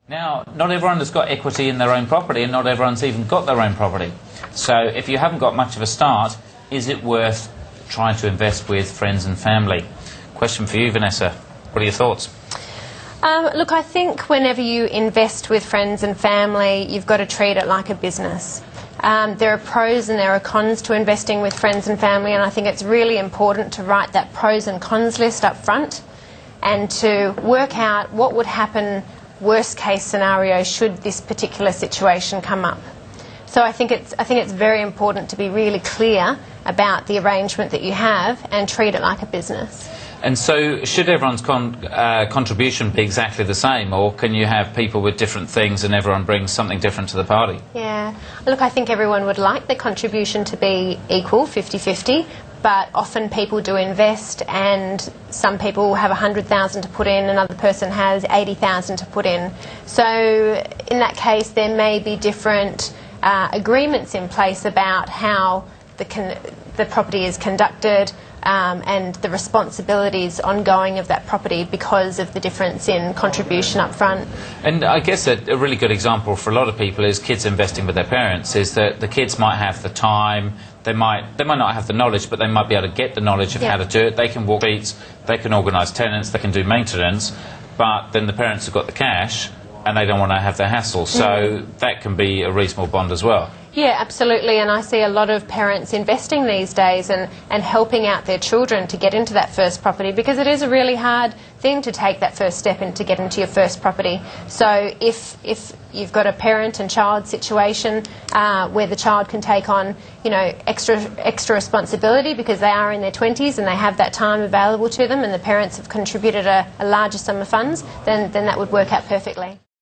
Now, not everyone has got equity in their own property, and not everyone's even got their own property. So if you haven't got much of a start, is it worth trying to invest with friends and family? Question for you, Vanessa. What are your thoughts? Look, I think whenever you invest with friends and family, you've got to treat it like a business. There are pros and there are cons to investing with friends and family, and I think it's really important to write that pros and cons list up front and to work out what would happen worst case scenario should this particular situation come up. So I think it's very important to be really clear about the arrangement that you have and treat it like a business. And so should everyone's contribution be exactly the same, or can you have people with different things and everyone brings something different to the party? Yeah. Look, I think everyone would like the contribution to be equal, 50-50, but often people do invest and some people have 100,000 to put in, another person has 80,000 to put in. So in that case there may be different agreements in place about how the property is conducted, and the responsibilities ongoing of that property because of the difference in contribution up front. And I guess a really good example for a lot of people is kids investing with their parents, is that the kids might have the time, they might not have the knowledge, but they might be able to get the knowledge of how to do it. They can walk streets, they can organise tenants, they can do maintenance, but then the parents have got the cash and they don't want to have the hassle. So that can be a reasonable bond as well. Yeah, absolutely, and I see a lot of parents investing these days and helping out their children to get into that first property, because it is a really hard thing to take that first step and to get into your first property. So if you've got a parent and child situation where the child can take on, you know, extra responsibility because they are in their 20s and they have that time available to them, and the parents have contributed a larger sum of funds, then that would work out perfectly.